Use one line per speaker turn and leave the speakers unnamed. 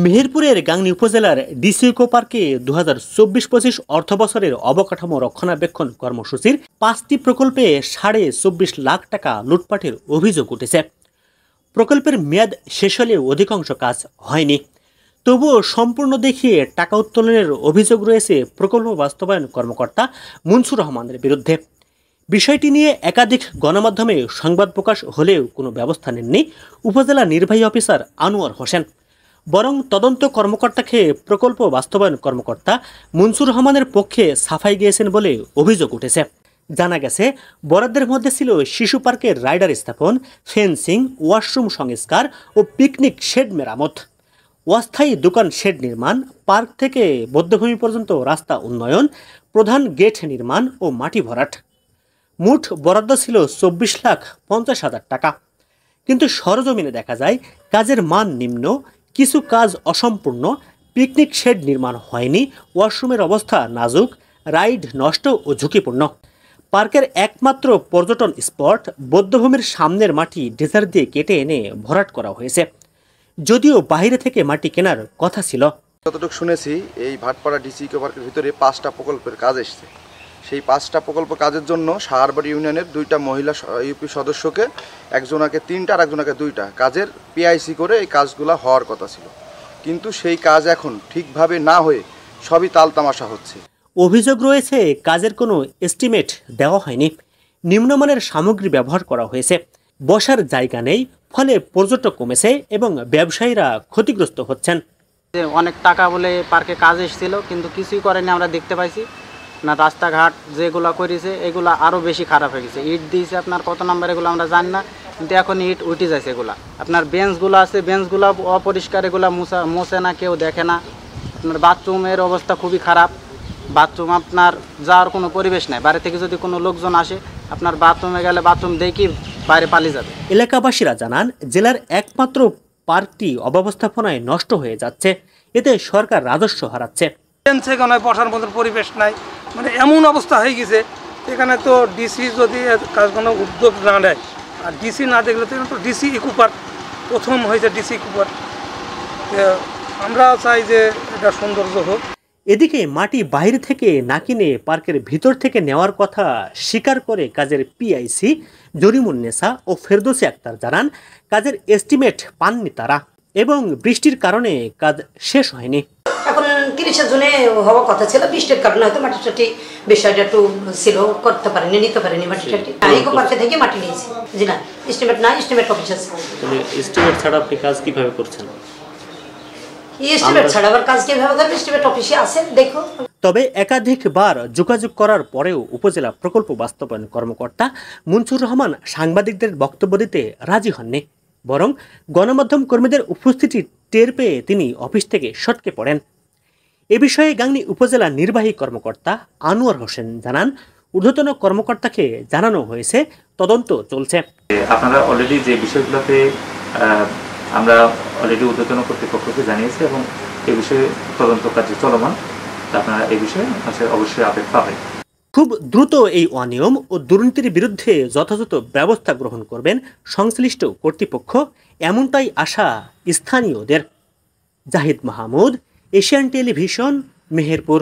মেহেরপুরের গাংনী উপজেলার DC eco পার্কে 2024-25 অর্থবছরের অবকাঠামো রক্ষণাবেক্ষণ কর্মসূচির 5টি প্রকল্পে 24.5 লাখ টাকা লুটপাটের অভিযোগ উঠেছে। প্রকল্পের মেয়াদ শেষ হলেও অধিকাংশ কাজ হয়নি। তবুও সম্পূর্ণ দেখিয়ে টাকা উত্তোলনের অভিযোগ রয়েছে প্রকল্প বাস্তবায়ন কর্মকর্তা মুনসুর রহমানের বিরুদ্ধে। বিষয়টি নিয়ে একাধিক গণমাধ্যমে সংবাদ প্রকাশ হলেও কোনো ব্যবস্থা নেননি উপজেলা নির্বাহী অফিসার আনোয়ার হোসেন। বরং তদন্ত কর্মকর্তাকে প্রকল্প বাস্তবায়ন কর্মকর্তা মুনসুর রহমানের পক্ষে সাফাই গিয়েছেন বলে অভিযোগ উঠেছে। জানা গেছে, বরাদ্দের মধ্যে ছিল শিশু পার্কের রাইডার স্থাপন, ফেন্সিং, ওয়াশরুম সংস্কার ও পিকনিক শেড মেরামত, অস্থায়ী দোকান শেড নির্মাণ, পার্ক থেকে বধ্যভূমি পর্যন্ত রাস্তা উন্নয়ন, প্রধান গেট নির্মাণ ও মাটি ভরাট। মোট বরাদ্দ ছিল 24,50,000 টাকা। কিন্তু সরজমিনে দেখা যায় কাজের মান নিম্ন, কিছু কাজ অসম্পূর্ণ, পিকনিক শেড নির্মাণ হয়নি, ওয়াশরুমের অবস্থা নাজুক, রাইড নষ্ট ও ঝুঁকিপূর্ণ। পার্কের একমাত্র পর্যটন স্পট বধ্যভূমির সামনের মাটি ড্রেজার দিয়ে কেটে এনে ভরাট করা হয়েছে, যদিও বাইরে থেকে মাটি কেনার কথা ছিল।
যতটুকু শুনেছি, এই ভাটপাড়া ডিসি ইকো পার্কের ভিতরে 5টা প্রকল্পের কাজ এসেছে। সেই 5টা প্রকল্প কাজের জন্য সাহারবাড়ি ইউনিয়নের 2টা মহিলা ইউপি সদস্যকে, একজনাকে 3টা আর একজনাকে 2টা কাজের পিআইসি করে এই কাজগুলো হওয়ার কথা ছিল। কিন্তু সেই কাজ এখন ঠিকভাবে না হয়ে সবই তালতামাশা হচ্ছে।
অভিযোগ রয়েছে কাজের কোনো এস্টিমেট দেওয়া হয়নি, নিম্নমানের সামগ্রী ব্যবহার করা হয়েছে, বসার জায়গা নেই, ফলে পর্যটক কমেছে এবং ব্যবসায়ীরা ক্ষতিগ্রস্ত হচ্ছেন।
অনেক টাকা বলে পার্কে কাজ এসেছিল, কিন্তু কিছুই করেনি। আমরা দেখতে পাইছি না, রাস্তাঘাট যেগুলো করেছে এগুলো আরও বেশি খারাপ হয়ে গেছে। ইট দিয়েছে আপনার কত নাম্বার এগুলো আমরা জানি না, কিন্তু এখন ইট উঠে যাচ্ছে। এগুলা আপনার বেঞ্চগুলো আছে, বেঞ্চগুলো অপরিষ্কার, এগুলো মোছে না, কেউ দেখে না। আপনার বাথরুমের অবস্থা খুবই খারাপ। বাথরুম আপনার যাওয়ার কোনো পরিবেশ নাই। বাইরে থেকে যদি কোনো লোকজন আসে, আপনার বাথরুমে গেলে বাথরুম দেখি বাইরে পালিয়ে যাবে।
এলাকাবাসীরা জানান, জেলার একমাত্র পার্কটি অব্যবস্থাপনায় নষ্ট হয়ে যাচ্ছে, এতে সরকার রাজস্ব হারাচ্ছে।
সেখানে বসার মতো পরিবেশ নাই, মানে এমন অবস্থা হয়ে গেছে। এখানে তো ডিসি যদি কাজ কোনো উদ্যোগ না নেয়, আর ডিসি না দেখলে তো ডিসি ইকো পার্ক প্রথম হয়েছে। ডিসি ইকো পার্ক আমরা চাই যে এটা সৌন্দর্য হোক।
এদিকে মাটি বাইরে থেকে না কিনে পার্কের ভিতর থেকে নেওয়ার কথা স্বীকার করে কাজের পিআইসি জরিমুন্নেসা ও ফেরদৌসী আক্তার জানান, কাজের এস্টিমেট পাননি তারা এবং বৃষ্টির কারণে কাজ শেষ হয়নি।
এখন 30 জুনে হওয়ার কথা ছিল, বৃষ্টির কারণে হয়তো মাটিটাটি বিষয়টা একটু ছিল, করতে পারেনি, নিতে পারেনি মাটিটাটি। ইকো পার্কে থেকে মাটি নিয়েছি। জি না, এস্টিমেট না, এস্টিমেট অফিস আছে।
এস্টিমেট ছাড়া আপনি কাজ কিভাবে করছেন?
এস্টিমেট ছাড়া আবার কাজ কিভাবে করবে? এস্টিমেট অফিসে আছে, দেখো।
তবে একাধিকবার যোগাযোগ করার পরেও উপজেলা প্রকল্প বাস্তবায়ন কর্মকর্তা মুনসুর রহমান সাংবাদিকদের বক্তব্য দিতে রাজি হননি, বরং গণমাধ্যম কর্মীদের উপস্থিতি টের পেয়ে তিনি অফিস থেকে সটকে পড়েন। এ বিষয়ে গাংনী উপজেলা নির্বাহী কর্মকর্তা আনোয়ার হোসেন জানান, ঊর্ধ্বতন কর্মকর্তাকে জানানো হয়েছে, তদন্ত চলছে।
আপনারা অলরেডি যে বিষয়গুলোতে আমরা অলরেডি ঊর্ধ্বতন কর্তৃপক্ষকে জানিয়েছি এবং এ বিষয়ে তদন্ত কার্য চলমান। আপনারা এই বিষয়ে অবশ্যই আপডেট পাবেন।
খুব দ্রুত এই অনিয়ম ও দুর্নীতির বিরুদ্ধে যথাযথ ব্যবস্থা গ্রহণ করবেন সংশ্লিষ্ট কর্তৃপক্ষ, এমনটাই আশা স্থানীয়দের। Zahid Mahmud, Asian television, Meherpur.